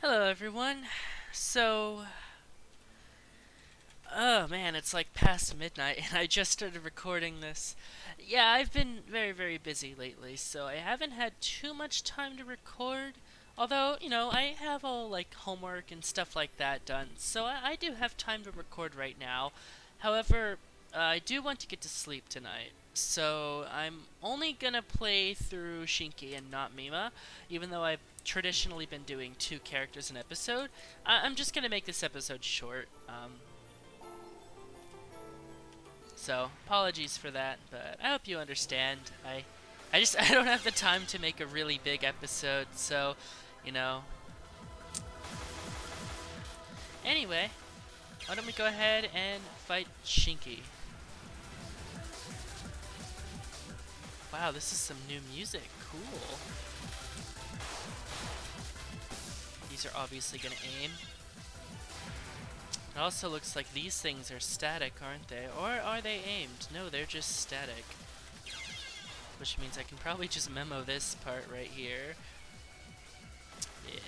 Hello, everyone. So, oh man, it's like past midnight, and I just started recording this. Yeah, I've been very busy lately, so I haven't had too much time to record. Although, I have all like homework and stuff like that done, so I do have time to record right now. However, I do want to get to sleep tonight, so I'm only gonna play through Shinki and not Mima, even though I've traditionally been doing two characters an episode. I'm just gonna make this episode short. So apologies for that, but I hope you understand. I just I don't have the time to make a really big episode, so you know. Anyway, why don't we go ahead and fight Shinki? Wow, this is some new music. Cool. These are obviously gonna aim. It also looks like these things are static, aren't they? Or are they aimed? No, they're just static. Which means I can probably just memo this part right here. Yeah.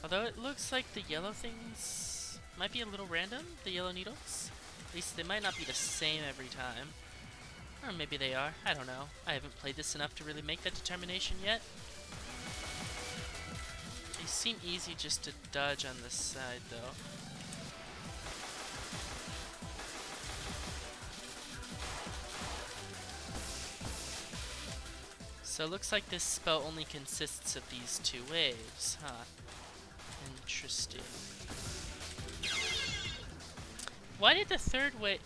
Although it looks like the yellow things might be a little random, the yellow needles. At least they might not be the same every time. Or maybe they are, I don't know. I haven't played this enough to really make that determination yet. They seem easy just to dodge on this side though. So it looks like this spell only consists of these two waves, huh? Interesting. Why did the third wave...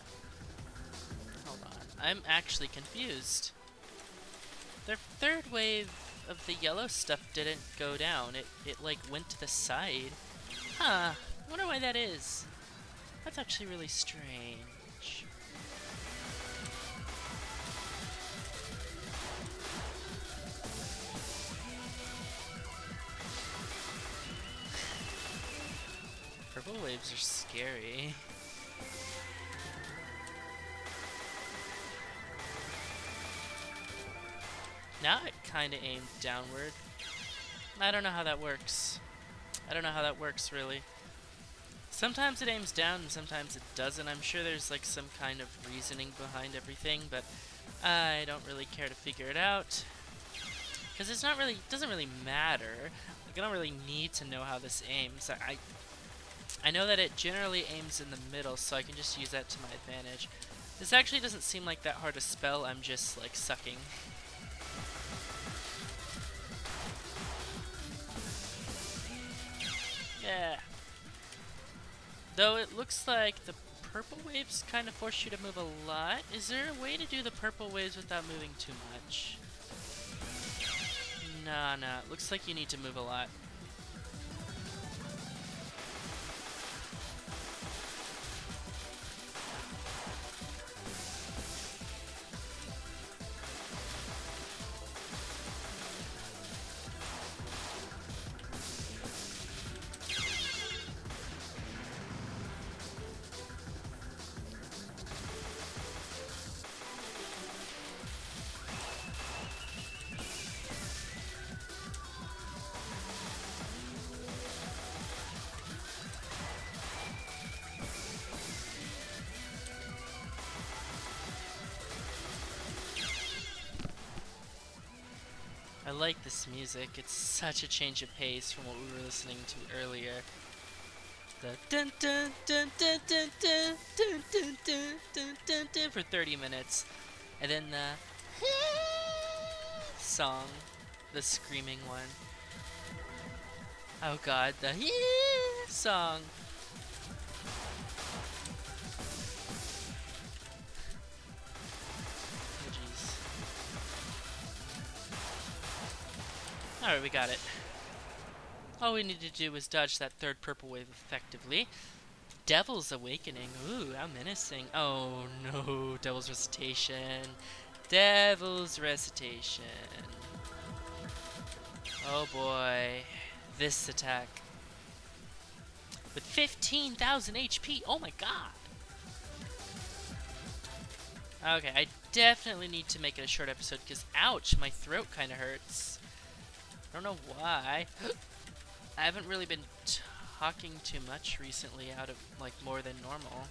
Hold on, I'm actually confused. The third wave of the yellow stuff didn't go down. It like went to the side. Huh, I wonder why that is. That's actually really strange. Purple waves are scary. Now it kinda aimed downward. I don't know how that works. I don't know how that works really. Sometimes it aims down and sometimes it doesn't. I'm sure there's like some kind of reasoning behind everything, but I don't really care to figure it out. Because it's not really, it doesn't really matter. Like, I don't really need to know how this aims. I know that it generally aims in the middle, so I can just use that to my advantage. This actually doesn't seem like that hard a spell, I'm just like sucking. Yeah. Though it looks like the purple waves kind of force you to move a lot. Is there a way to do the purple waves without moving too much? Nah, it looks like you need to move a lot. I like this music. It's such a change of pace from what we were listening to earlier. The dun dun dun dun dun dun dun dun dun dun dun dun for 30 minutes. And then the song, the screaming one. Oh god, the song. Oh jeez. Alright, we got it. All we need to do is dodge that third purple wave effectively. Devil's Awakening. Ooh, how menacing. Oh no, Devil's Recitation. Devil's Recitation. Oh boy. This attack. With 15,000 HP. Oh my god. Okay, I definitely need to make it a short episode because, ouch, my throat kind of hurts. I don't know why. I haven't really been talking too much recently, out of like more than normal.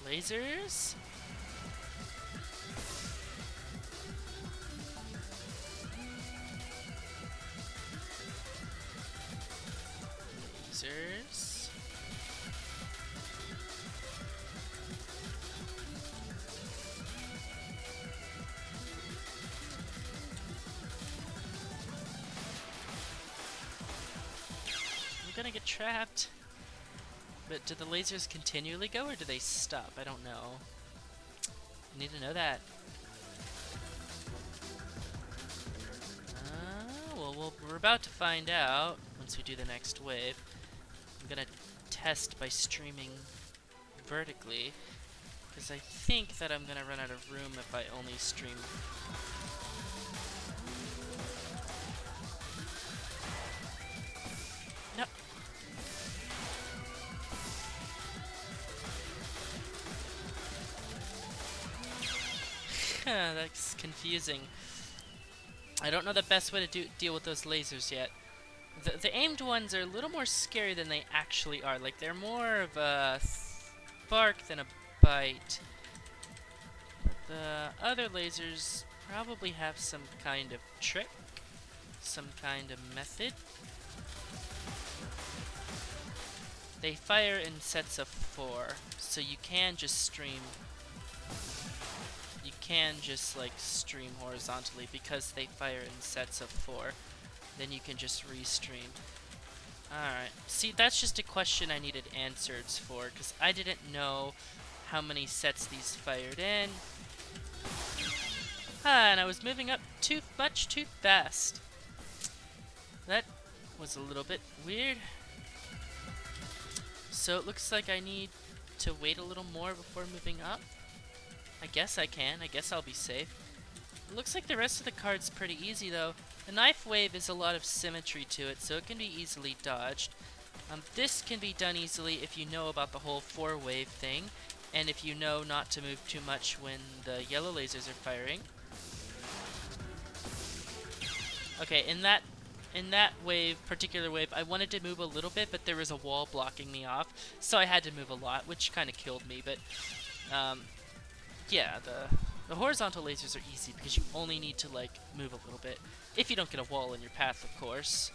Lasers? Lasers? I'm gonna get trapped. But do the lasers continually go, or do they stop? I don't know. I need to know that. Well, we're about to find out once we do the next wave. I'm gonna test by streaming vertically, because I think that I'm gonna run out of room if I only stream. No. That's confusing. I don't know the best way to deal with those lasers yet. The aimed ones are a little more scary than they actually are. Like, they're more of a spark than a bite. But the other lasers probably have some kind of trick, some kind of method. They fire in sets of 4, so you can just stream. You can just like stream horizontally because they fire in sets of 4. Then you can just restream. Alright, see, that's just a question I needed answers for, because I didn't know how many sets these fired in. And I was moving up too fast. That was a little bit weird. So it looks like I need to wait a little more before moving up. I guess I can. I guess I'll be safe. It looks like the rest of the card's pretty easy, though. The knife wave is a lot of symmetry to it, so it can be easily dodged. This can be done easily if you know about the whole 4-wave thing, and if you know not to move too much when the yellow lasers are firing. Okay, in that particular wave, I wanted to move a little bit, but there was a wall blocking me off, so I had to move a lot, which kind of killed me. But yeah, the horizontal lasers are easy because you only need to like move a little bit, if you don't get a wall in your path, of course.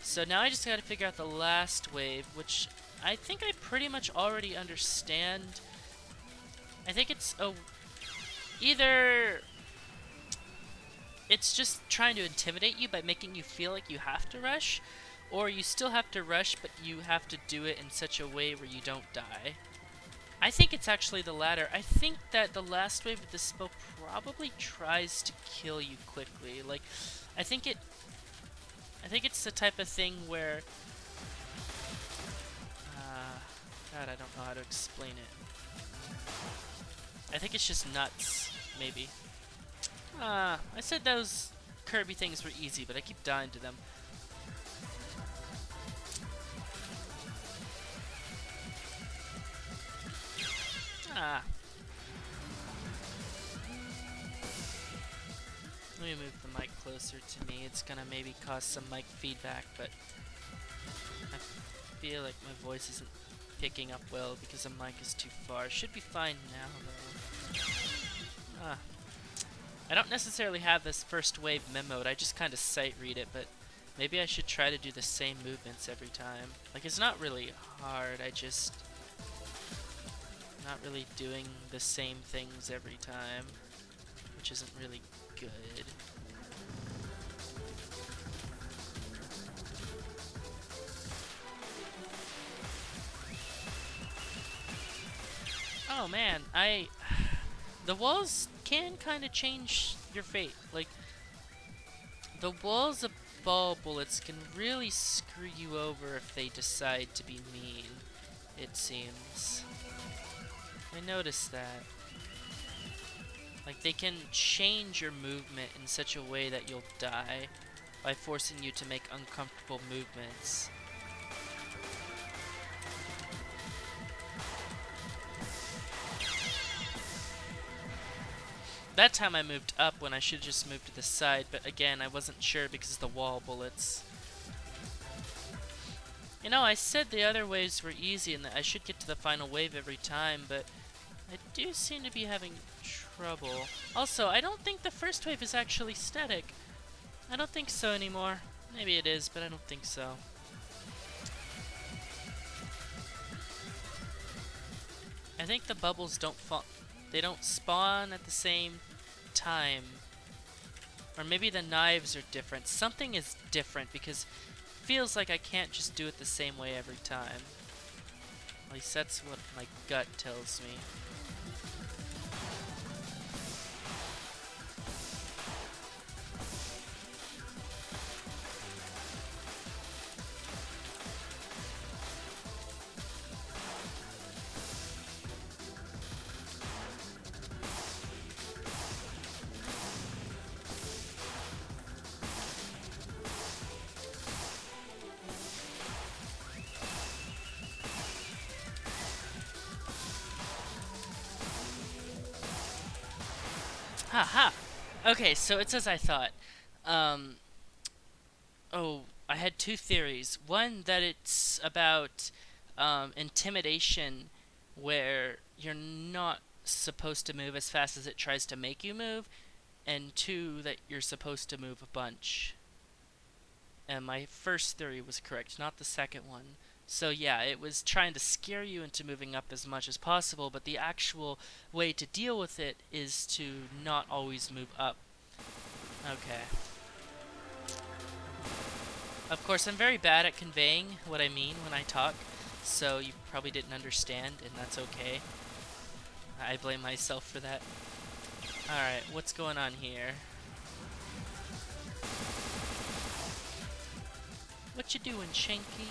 So now I just gotta figure out the last wave, which I think I pretty much already understand. I think it's either it's just trying to intimidate you by making you feel like you have to rush, or you still have to rush, but you have to do it in such a way where you don't die. I think it's actually the latter. I think that the last wave of the spell probably tries to kill you quickly. Like, I think it's the type of thing where God, I don't know how to explain it. I think it's just nuts, maybe. I said those Kirby things were easy, but I keep dying to them. Let me move the mic closer to me. It's gonna maybe cause some mic feedback, but I feel like my voice isn't picking up well because the mic is too far. Should be fine now, though. I don't necessarily have this first wave memoed. I just kind of sight read it, but maybe I should try to do the same movements every time. Like, it's not really hard. I just not really doing the same things every time, which isn't really good. Oh man, the walls can kind of change your fate. Like, the walls of ball bullets can really screw you over if they decide to be mean, it seems. I noticed that. Like, they can change your movement in such a way that you'll die by forcing you to make uncomfortable movements. That time I moved up when I should have just moved to the side, but again, I wasn't sure because of the wall bullets. You know, I said the other waves were easy and that I should get to the final wave every time, but I do seem to be having trouble. Also, I don't think the first wave is actually static. I don't think so anymore. Maybe it is, but I don't think so. I think the bubbles don't fall. They don't spawn at the same time. Or maybe the knives are different. Something is different because it feels like I can't just do it the same way every time. At least that's what my gut tells me. Ha! Okay, so it's as I thought. Oh, I had two theories. One, that it's about intimidation, where you're not supposed to move as fast as it tries to make you move, and two, that you're supposed to move a bunch. And my first theory was correct, not the second one. So yeah, it was trying to scare you into moving up as much as possible, but the actual way to deal with it is to not always move up. Okay. Of course, I'm very bad at conveying what I mean when I talk, so you probably didn't understand, and that's okay. I blame myself for that. Alright, what's going on here? What you doing, Shinki?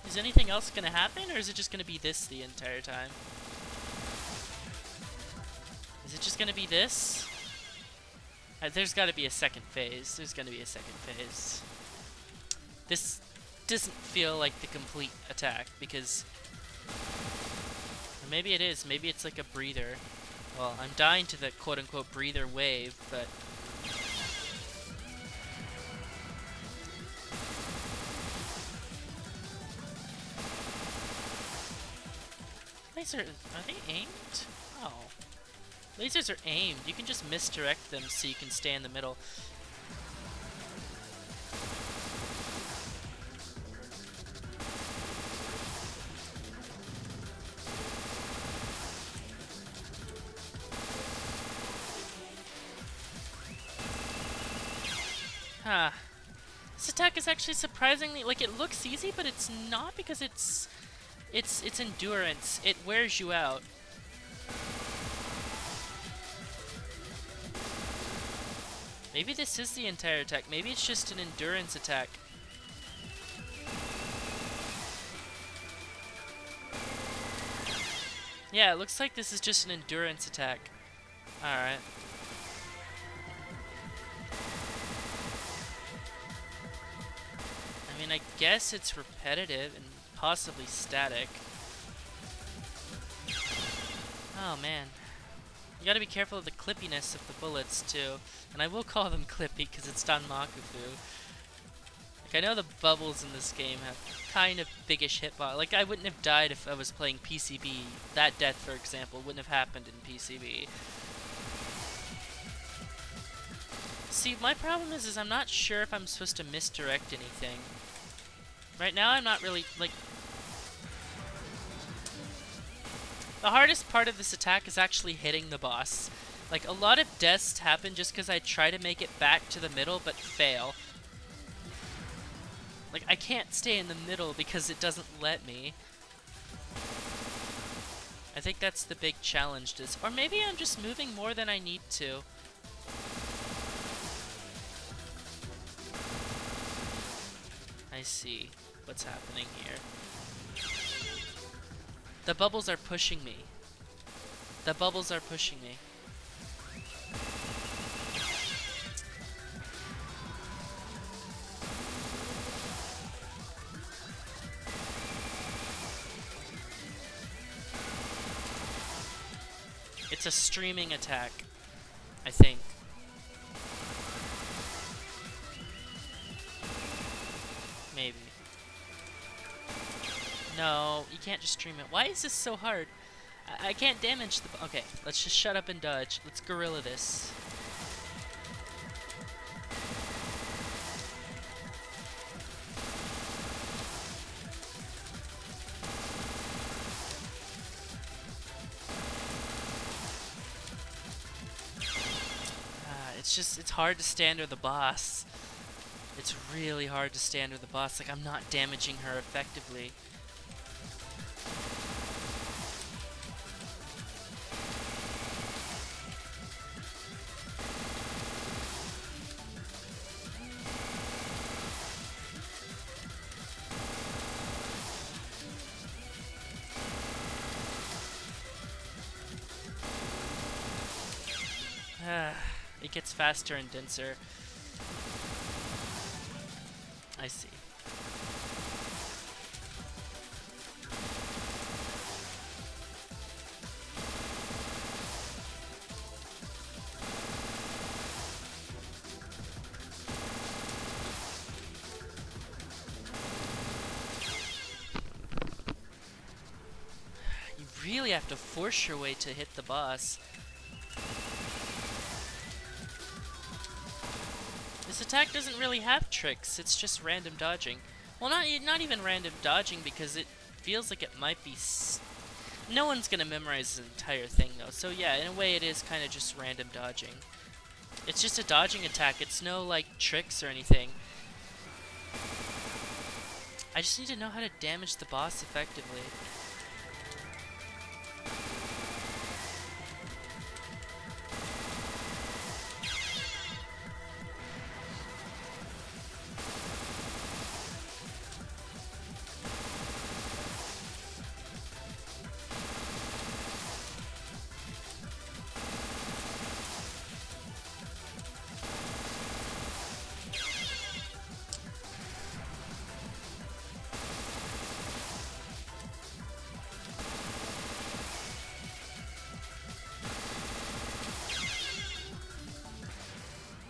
Is anything else gonna happen, or is it just gonna be this the entire time? Is it just gonna be this? There's gotta be a second phase. There's gonna be a second phase. This doesn't feel like the complete attack, because... Or maybe it is. Maybe it's like a breather. Well, I'm dying to the quote-unquote breather wave, but... Are they aimed? Oh. Lasers are aimed. You can just misdirect them so you can stay in the middle. Huh. This attack is actually surprisingly, like, it looks easy, but it's not, because it's endurance. It wears you out. Maybe this is the entire attack. Maybe it's just an endurance attack. Yeah, it looks like this is just an endurance attack. Alright. I mean, I guess it's repetitive and possibly static. Oh man. You gotta be careful of the clippiness of the bullets too. And I will call them clippy because it's Danmakufu. Like, I know the bubbles in this game have kind of biggish hitbox. Like, I wouldn't have died if I was playing PCB. That death, for example, wouldn't have happened in PCB. See, my problem is I'm not sure if I'm supposed to misdirect anything. Right now, I'm not really, like... The hardest part of this attack is actually hitting the boss. Like, a lot of deaths happen just because I try to make it back to the middle, but fail. Like, I can't stay in the middle because it doesn't let me. I think that's the big challenge. Or maybe I'm just moving more than I need to. I see what's happening here. The bubbles are pushing me. The bubbles are pushing me. It's a streaming attack, I think. Maybe. No, you can't just stream it. Why is this so hard? I can't damage the... Okay, let's just shut up and dodge. Let's gorilla this. It's hard to stand with the boss. It's really hard to stand with the boss. Like, I'm not damaging her effectively. It gets faster and denser. I see. You really have to force your way to hit the boss. This attack doesn't really have tricks, it's just random dodging. Well, not even random dodging, because it feels like it might be... No one's gonna memorize the entire thing, though. So yeah, in a way it is kind of just random dodging. It's just a dodging attack, it's no, like, tricks or anything. I just need to know how to damage the boss effectively.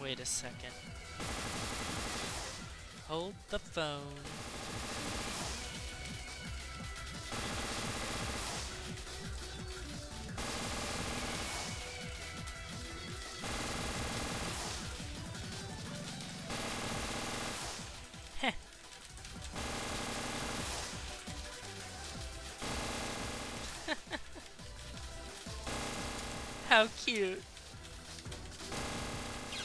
Wait a second. Hold the phone. Heh. How cute.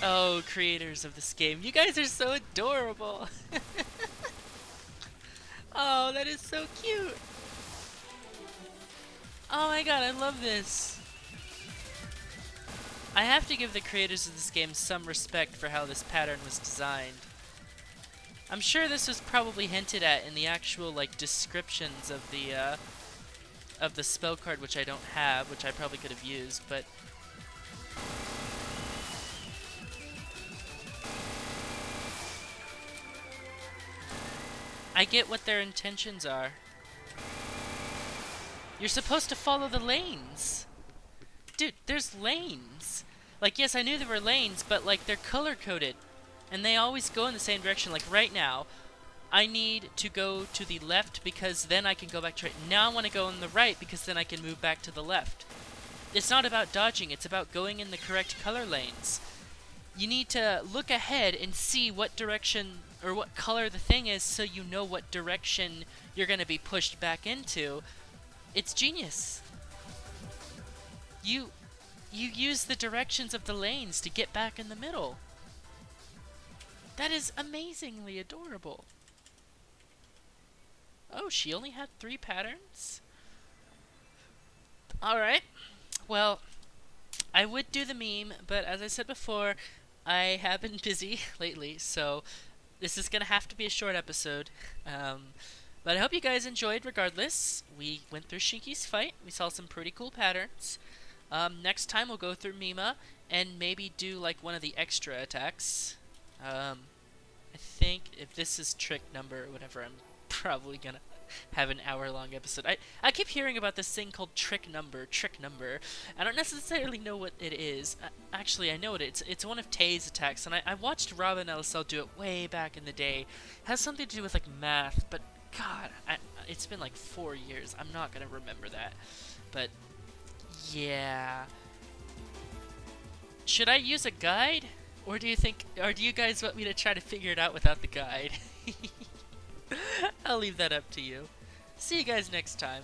Oh, creators of this game, you guys are so adorable. Oh, that is so cute. Oh my god, I love this. I have to give the creators of this game some respect for how this pattern was designed. I'm sure this was probably hinted at in the actual, like, descriptions of the spell card, which I don't have, which I probably could have used, but I get what their intentions are. You're supposed to follow the lanes. Dude, there's lanes. Like, yes, I knew there were lanes, but, like, they're color-coded. And they always go in the same direction. Like, right now, I need to go to the left because then I can go back to right. Now I want to go on the right because then I can move back to the left. It's not about dodging. It's about going in the correct color lanes. You need to look ahead and see what direction or what color the thing is so you know what direction you're going to be pushed back into. It's genius. You use the directions of the lanes to get back in the middle. That is amazingly adorable. Oh, she only had 3 patterns? Alright. Well, I would do the meme, but as I said before, I have been busy lately, so this is going to have to be a short episode. But I hope you guys enjoyed regardless. We went through Shinki's fight. We saw some pretty cool patterns. Next time we'll go through Mima and maybe do like one of the extra attacks. I think if this is trick number or whatever, I'm probably gonna have an hour-long episode. I keep hearing about this thing called trick number. I don't necessarily know what it is. Actually, I know what it's one of Tay's attacks, and I watched Robin LSL do it way back in the day. It has something to do with like math, but God, it's been like 4 years. I'm not gonna remember that. But yeah, should I use a guide, or do you guys want me to try to figure it out without the guide? I'll leave that up to you. See you guys next time.